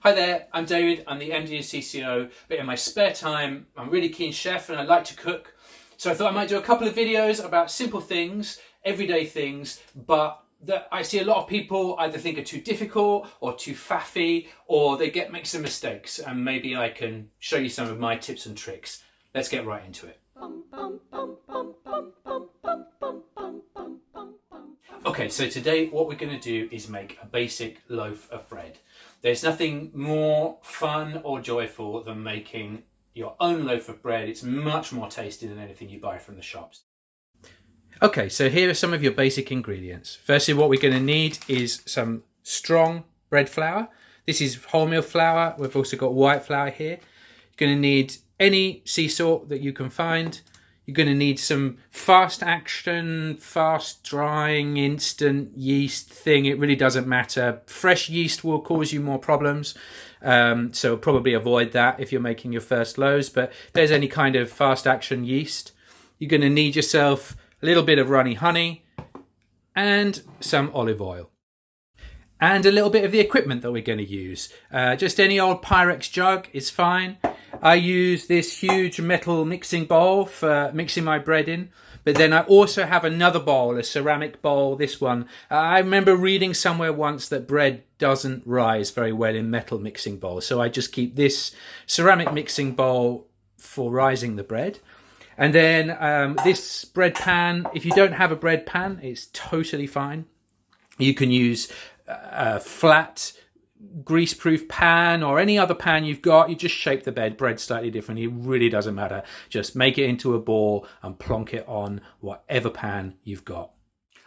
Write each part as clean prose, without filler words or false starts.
Hi there, I'm David, I'm the MD of CCO, but in my spare time I'm a really keen chef and I like to cook. So I thought I might do a couple of videos about simple things, everyday things, but that I see a lot of people either think are too difficult or too faffy, or they make some mistakes, and maybe I can show you some of my tips and tricks. Let's get right into it. Okay, so today what we're going to do is make a basic loaf of bread. There's nothing more fun or joyful than making your own loaf of bread. It's much more tasty than anything you buy from the shops. Okay, so here are some of your basic ingredients. Firstly, what we're going to need is some strong bread flour. This is wholemeal flour. We've also got white flour here. You're going to need any sea salt that you can find. You're going to need some fast action, fast drying, instant yeast thing. It really doesn't matter. Fresh yeast will cause you more problems. So probably avoid that if you're making your first loaves. But if there's any kind of fast action yeast, you're going to need yourself a little bit of runny honey and some olive oil. And a little bit of the equipment that we're going to use. Just any old Pyrex jug is fine. I use this huge metal mixing bowl for mixing my bread in. But then I also have another bowl, a ceramic bowl, this one. I remember reading somewhere once that bread doesn't rise very well in metal mixing bowls. So I just keep this ceramic mixing bowl for rising the bread. And then this bread pan, if you don't have a bread pan, it's totally fine. You can use a flat grease-proof pan or any other pan you've got. You just shape the bread slightly differently. It really doesn't matter. Just make it into a ball and plonk it on whatever pan you've got.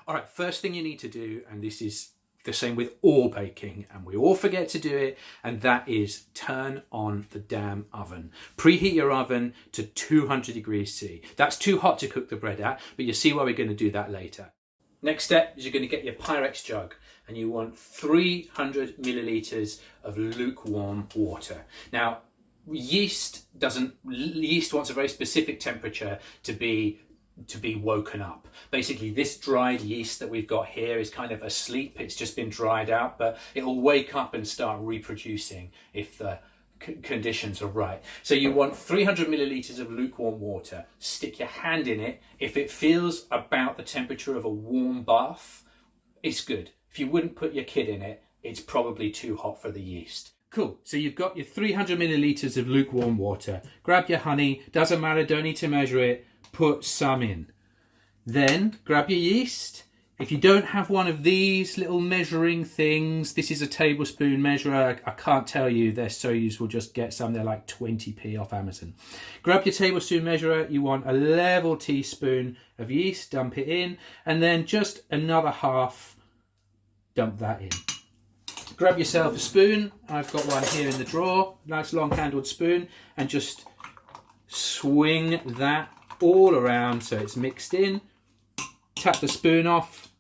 All right, first thing you need to do, and this is the same with all baking, and we all forget to do it, and that is turn on the damn oven. Preheat your oven to 200 degrees C. That's too hot to cook the bread at, but you'll see why we're going to do that later. Next step is you're going to get your Pyrex jug, and you want 300 millilitres of lukewarm water. Now, yeast wants a very specific temperature to be woken up. Basically, this dried yeast that we've got here is kind of asleep. It's just been dried out, but it will wake up and start reproducing if the conditions are right. So you want 300 millilitres of lukewarm water. Stick your hand in it. If it feels about the temperature of a warm bath, it's good. If you wouldn't put your kid in it, it's probably too hot for the yeast. Cool, so you've got your 300 millilitres of lukewarm water. Grab your honey, doesn't matter, don't need to measure it, put some in. Then grab your yeast. If you don't have one of these little measuring things, this is a tablespoon measurer. I can't tell you, they're so useful, just get some, they're like 20p off Amazon. Grab your tablespoon measurer, you want a level teaspoon of yeast, dump it in, and then just another half, dump that in. Grab yourself a spoon, I've got one here in the drawer, nice long handled spoon, and just swing that all around so it's mixed in. Tap the spoon off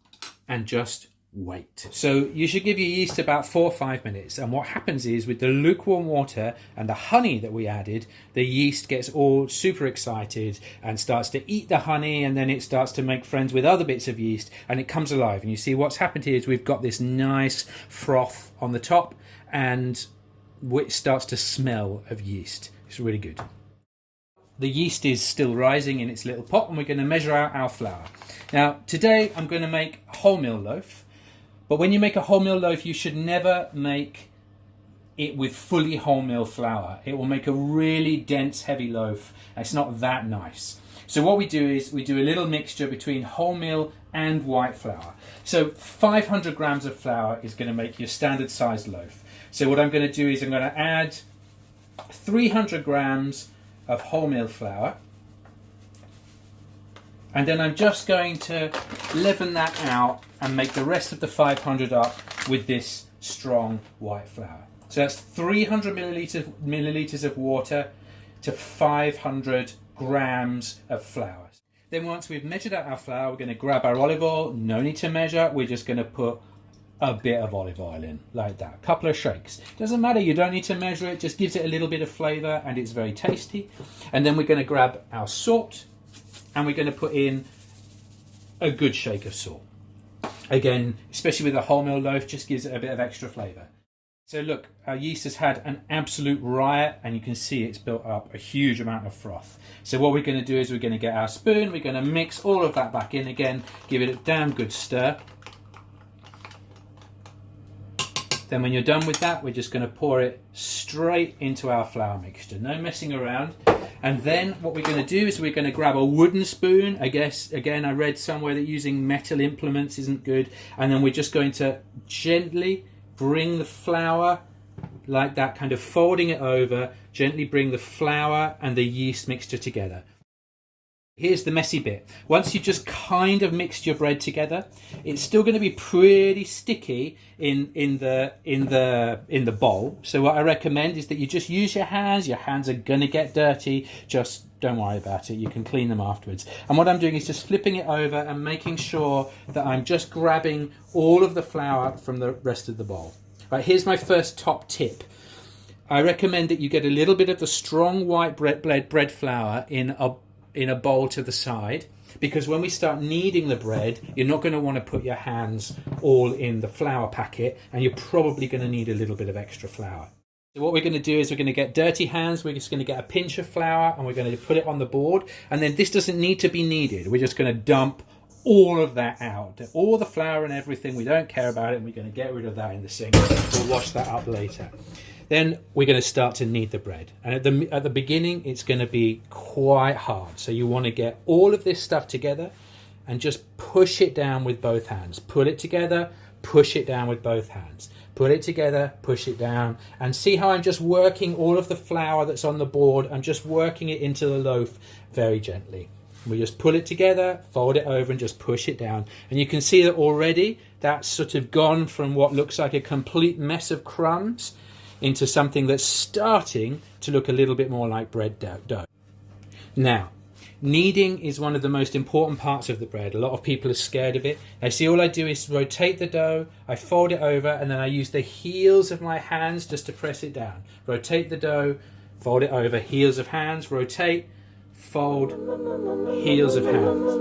and just wait. So you should give your yeast about 4 or 5 minutes, and what happens is with the lukewarm water and the honey that we added, the yeast gets all super excited and starts to eat the honey, and then it starts to make friends with other bits of yeast and it comes alive. And you see what's happened here is we've got this nice froth on the top and it starts to smell of yeast. It's really good. The yeast is still rising in its little pot, and we're going to measure out our flour. Now, today I'm going to make a wholemeal loaf, but when you make a wholemeal loaf, you should never make it with fully wholemeal flour. It will make a really dense, heavy loaf, and it's not that nice. So what we do is we do a little mixture between wholemeal and white flour. So 500 grams of flour is going to make your standard sized loaf. So what I'm going to do is I'm going to add 300 grams of wholemeal flour, and then I'm just going to leaven that out and make the rest of the 500 up with this strong white flour. So that's 300 millilitres of water to 500 grams of flour. Then once we've measured out our flour, we're going to grab our olive oil. No need to measure, we're just going to put a bit of olive oil in, like that, a couple of shakes. Doesn't matter, you don't need to measure it, just gives it a little bit of flavour and it's very tasty. And then we're going to grab our salt and we're going to put in a good shake of salt. Again, especially with a wholemeal loaf, just gives it a bit of extra flavour. So look, our yeast has had an absolute riot, and you can see it's built up a huge amount of froth. So what we're going to do is we're going to get our spoon, we're going to mix all of that back in again, give it a damn good stir. Then when you're done with that, we're just going to pour it straight into our flour mixture, no messing around. And then what we're going to do is we're going to grab a wooden spoon. I guess, again, I read somewhere that using metal implements isn't good. And then we're just going to gently bring the flour like that, kind of folding it over, gently bring the flour and the yeast mixture together. Here's the messy bit. Once you've just kind of mixed your bread together, it's still going to be pretty sticky in the bowl. So what I recommend is that you just use your hands. Your hands are going to get dirty. Just don't worry about it. You can clean them afterwards. And what I'm doing is just flipping it over and making sure that I'm just grabbing all of the flour from the rest of the bowl. Right, here's my first top tip. I recommend that you get a little bit of the strong white bread flour in a bowl to the side, because when we start kneading the bread, you're not going to want to put your hands all in the flour packet, and you're probably going to need a little bit of extra flour. So what we're going to do is we're going to get dirty hands, we're just going to get a pinch of flour and we're going to put it on the board, and then this doesn't need to be kneaded. We're just going to dump all of that out, all the flour and everything. We don't care about it, and we're going to get rid of that in the sink. We'll wash that up later. Then we're going to start to knead the bread, and at the beginning it's going to be quite hard, so you want to get all of this stuff together and just push it down with both hands. Put it together, push it down with both hands. Put it together, push it down, and see how I'm just working all of the flour that's on the board. I'm just working it into the loaf very gently. We just pull it together, fold it over, and just push it down. And you can see that already that's sort of gone from what looks like a complete mess of crumbs into something that's starting to look a little bit more like bread dough. Now, kneading is one of the most important parts of the bread. A lot of people are scared of it. They see all I do is rotate the dough, I fold it over, and then I use the heels of my hands just to press it down. Rotate the dough, fold it over, heels of hands, rotate, fold, heels of hands.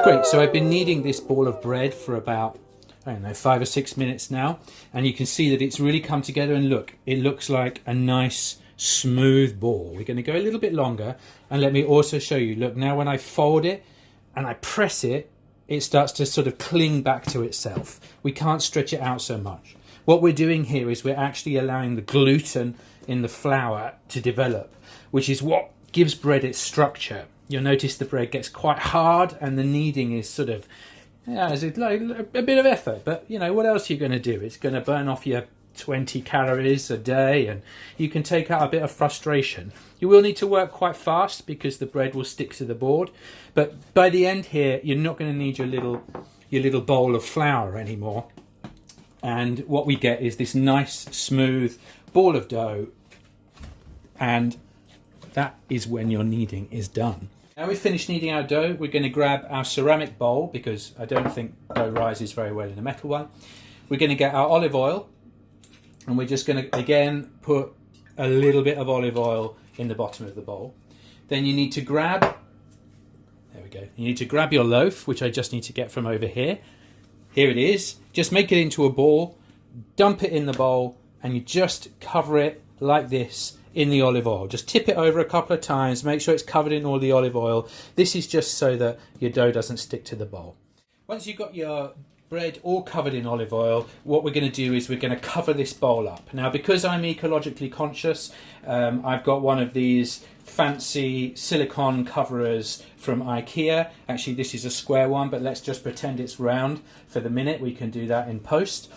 Great, so I've been kneading this ball of bread for about, I don't know, 5 or 6 minutes now, and you can see that it's really come together, and look, it looks like a nice smooth ball. We're going to go a little bit longer, and let me also show you. Look, now when I fold it and I press it, it starts to sort of cling back to itself. We can't stretch it out so much. What we're doing here is we're actually allowing the gluten in the flour to develop, which is what gives bread its structure. You'll notice the bread gets quite hard, and the kneading is sort of, it's like a bit of effort, but you know, what else are you going to do? It's going to burn off your 20 calories a day, and you can take out a bit of frustration. You will need to work quite fast because the bread will stick to the board, but by the end here, you're not going to need your little bowl of flour anymore. And what we get is this nice smooth ball of dough, and that is when your kneading is done. Now we've finished kneading our dough, we're going to grab our ceramic bowl, because I don't think dough rises very well in a metal one. We're going to get our olive oil, and we're just going to again put a little bit of olive oil in the bottom of the bowl. Then you need to grab, there we go, you need to grab your loaf, which I just need to get from over here. Here it is. Just make it into a ball, dump it in the bowl, and you just cover it like this in the olive oil. Just tip it over a couple of times, make sure it's covered in all the olive oil. This is just so that your dough doesn't stick to the bowl. Once you've got your bread all covered in olive oil, what we're going to do is we're going to cover this bowl up. Now, because I'm ecologically conscious, I've got one of these fancy silicone coverers from IKEA. Actually, this is a square one, but let's just pretend it's round for the minute. We can do that in post.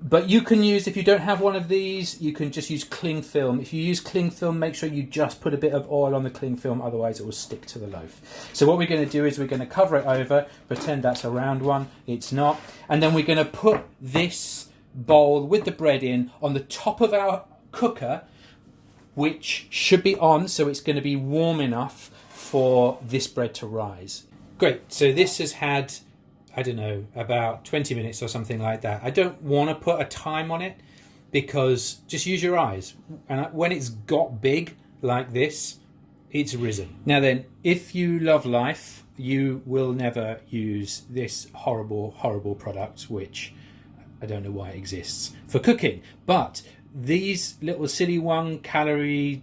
But you can use, if you don't have one of these, you can just use cling film. If you use cling film, make sure you just put a bit of oil on the cling film, otherwise it will stick to the loaf. So what we're going to do is we're going to cover it over, pretend that's a round one, it's not. And then we're going to put this bowl with the bread in on the top of our cooker, which should be on, so it's going to be warm enough for this bread to rise. Great, so this has had, I don't know, about 20 minutes or something like that. I don't want to put a time on it, because just use your eyes. And when it's got big like this, it's risen. Now then, if you love life you will never use this horrible, horrible product, which I don't know why it exists, for cooking. But these little silly 1-calorie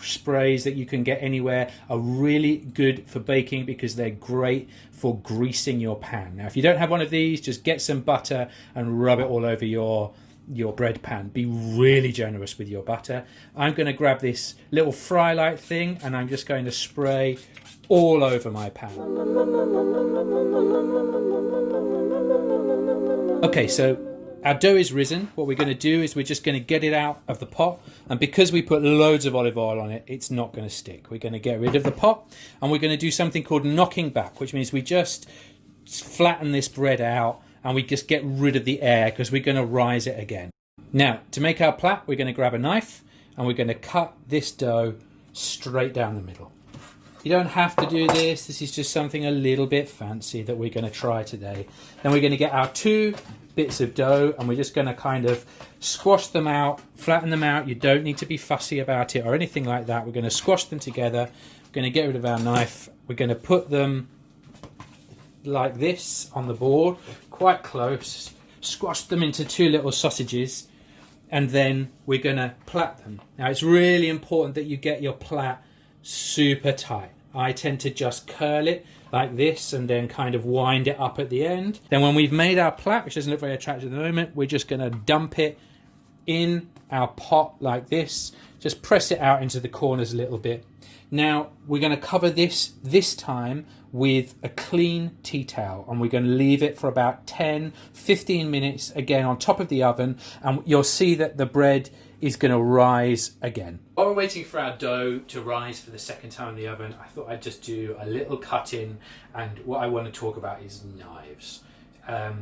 sprays that you can get anywhere are really good for baking because they're great for greasing your pan. Now, if you don't have one of these, just get some butter and rub it all over your bread pan. Be really generous with your butter. I'm going to grab this little fry light thing and I'm just going to spray all over my pan. Okay, so our dough is risen. What we're going to do is we're just going to get it out of the pot, and because we put loads of olive oil on it, it's not going to stick. We're going to get rid of the pot and we're going to do something called knocking back, which means we just flatten this bread out and we just get rid of the air because we're going to rise it again. Now, to make our plaque, we're going to grab a knife and we're going to cut this dough straight down the middle. You don't have to do this. This is just something a little bit fancy that we're going to try today. Then we're going to get our 2 bits of dough and we're just going to kind of squash them out, flatten them out. You don't need to be fussy about it or anything like that. We're going to squash them together. We're going to get rid of our knife. We're going to put them like this on the board, quite close, squash them into 2 little sausages, and then we're going to plait them. Now, it's really important that you get your plait super tight. I tend to just curl it like this and then kind of wind it up at the end. Then when we've made our plaque, which doesn't look very attractive at the moment, we're just going to dump it in our pot like this. Just press it out into the corners a little bit. Now we're going to cover this time with a clean tea towel and we're going to leave it for about 10-15 minutes again on top of the oven, and you'll see that the bread is going to rise again. While we're waiting for our dough to rise for the second time in the oven, I thought I'd just do a little cutting, and what I want to talk about is knives. A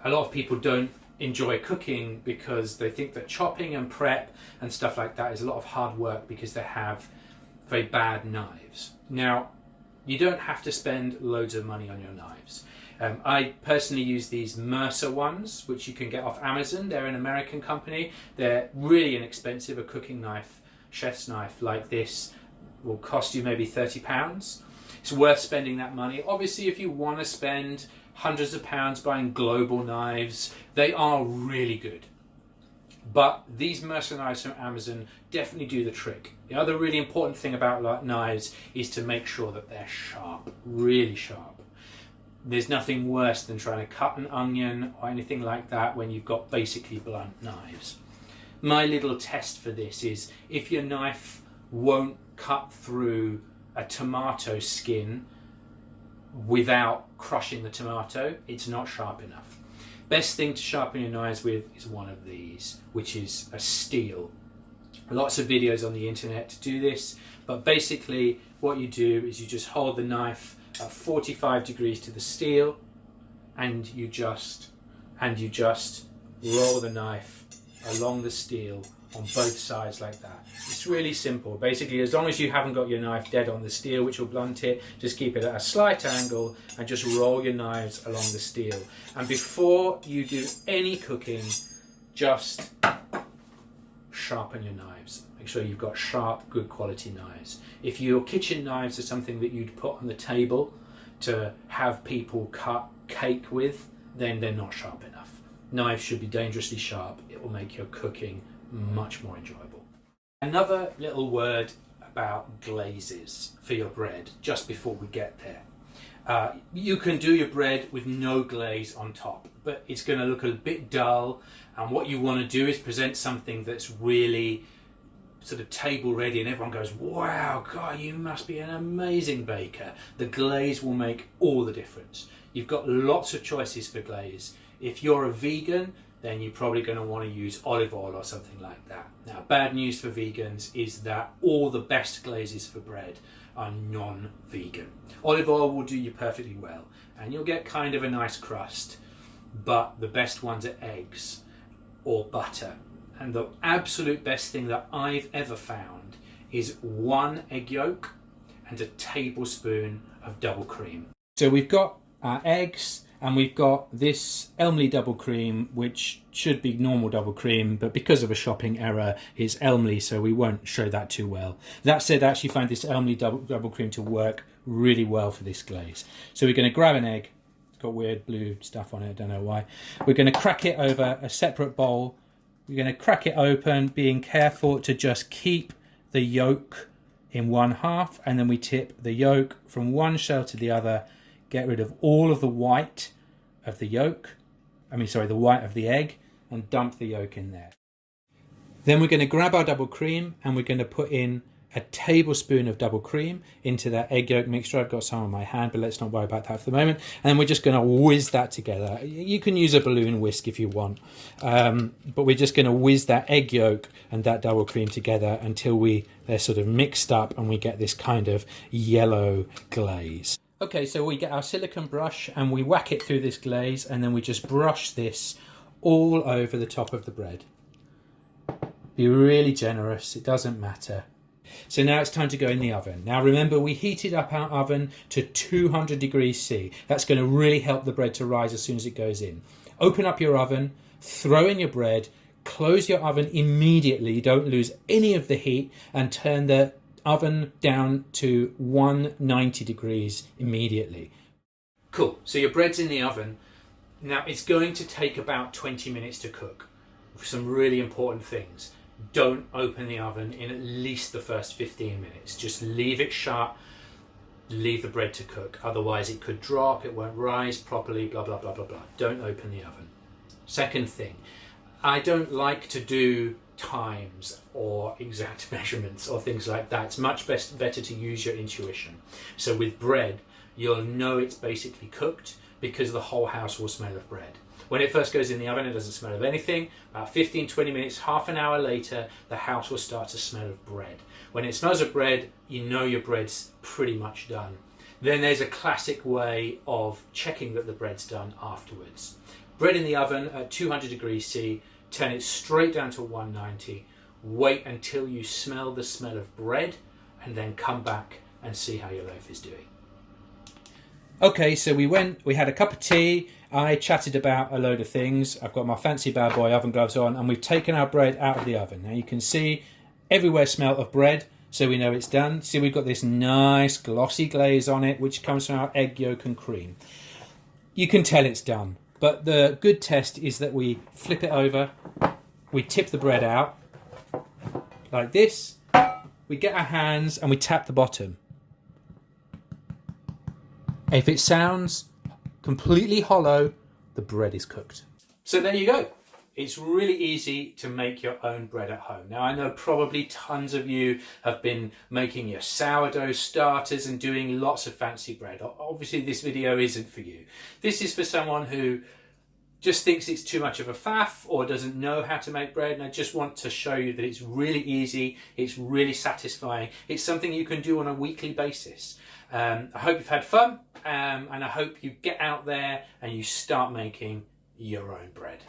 lot of people don't enjoy cooking because they think that chopping and prep and stuff like that is a lot of hard work because they have very bad knives. Now, you don't have to spend loads of money on your knives. I personally use these Mercer ones, which you can get off Amazon. They're an American company. They're really inexpensive. A cooking knife, chef's knife like this will cost you maybe £30. It's worth spending that money. Obviously, if you want to spend hundreds of pounds buying global knives, they are really good. But these Mercer knives from Amazon definitely do the trick. The other really important thing about knives is to make sure that they're sharp, really sharp. There's nothing worse than trying to cut an onion or anything like that when you've got basically blunt knives. My little test for this is if your knife won't cut through a tomato skin without crushing the tomato, it's not sharp enough. Best thing to sharpen your knives with is one of these, which is a steel. Lots of videos on the internet to do this, but basically what you do is you just hold the knife at 45 degrees to the steel and you just roll the knife along the steel on both sides like that. It's really simple. Basically, as long as you haven't got your knife dead on the steel, which will blunt it, just keep it at a slight angle and just roll your knives along the steel. And before you do any cooking, just sharpen your knives. Make sure you've got sharp, good quality knives. If your kitchen knives are something that you'd put on the table to have people cut cake with, then they're not sharp enough. Knives should be dangerously sharp. It will make your cooking much more enjoyable. Another little word about glazes for your bread just before we get there. You can do your bread with no glaze on top, but it's going to look a bit dull, and what you want to do is present something that's really sort of table ready and everyone goes, wow, God, you must be an amazing baker. The glaze will make all the difference. You've got lots of choices for glaze. If you're a vegan, then you're probably going to want to use olive oil or something like that. Now, bad news for vegans is that all the best glazes for bread are non-vegan. Olive oil will do you perfectly well and you'll get kind of a nice crust, but the best ones are eggs or butter. And the absolute best thing that I've ever found is 1 egg yolk and a tablespoon of double cream. So we've got our eggs and we've got this Elmley double cream, which should be normal double cream, but because of a shopping error, it's Elmley, so we won't show that too well. That said, I actually find this Elmley double cream to work really well for this glaze. So we're going to grab an egg. It's got weird blue stuff on it, I don't know why. We're going to crack it over a separate bowl. We're going to crack it open, being careful to just keep the yolk in one half, and then we tip the yolk from one shell to the other, get rid of all of the white of the yolk, the white of the egg, and dump the yolk in there. Then we're going to grab our double cream and we're going to put in a tablespoon of double cream into that egg yolk mixture. I've got some on my hand, but let's not worry about that for the moment. And then we're just going to whiz that together. You can use a balloon whisk if you want, but we're just going to whiz that egg yolk and that double cream together until they're sort of mixed up and we get this kind of yellow glaze. Okay, so we get our silicone brush and we whack it through this glaze, and then we just brush this all over the top of the bread. Be really generous, it doesn't matter. So now it's time to go in the oven. Now remember, we heated up our oven to 200 degrees C. That's going to really help the bread to rise as soon as it goes in. Open up your oven, throw in your bread, close your oven immediately, don't lose any of the heat, and turn the oven down to 190 degrees immediately. Cool, so your bread's in the oven. Now it's going to take about 20 minutes to cook. Some really important things. Don't open the oven in at least the first 15 minutes. Just leave it shut, leave the bread to cook. Otherwise it could drop, it won't rise properly, blah, blah, blah, blah, blah. Don't open the oven. Second thing, I don't like to do times or exact measurements or things like that. It's much better to use your intuition. So with bread, you'll know it's basically cooked because the whole house will smell of bread. When it first goes in the oven, it doesn't smell of anything. About 15-20 minutes, half an hour later, the house will start to smell of bread. When it smells of bread, you know your bread's pretty much done. Then there's a classic way of checking that the bread's done afterwards. Bread in the oven at 200 degrees C, turn it straight down to 190. Wait until you smell the smell of bread, and then come back and see how your loaf is doing. Okay, so we had a cup of tea, I chatted about a load of things. I've got my fancy bad boy oven gloves on, and we've taken our bread out of the oven. Now you can see everywhere smell of bread, so we know it's done. See, we've got this nice glossy glaze on it, which comes from our egg yolk and cream. You can tell it's done, but the good test is that we flip it over, we tip the bread out, like this, we get our hands and we tap the bottom. If it sounds completely hollow, the bread is cooked. So there you go. It's really easy to make your own bread at home. Now I know probably tons of you have been making your sourdough starters and doing lots of fancy bread. Obviously this video isn't for you. This is for someone who just thinks it's too much of a faff or doesn't know how to make bread, and I just want to show you that it's really easy, it's really satisfying, it's something you can do on a weekly basis. I hope you've had fun, and I hope you get out there and you start making your own bread.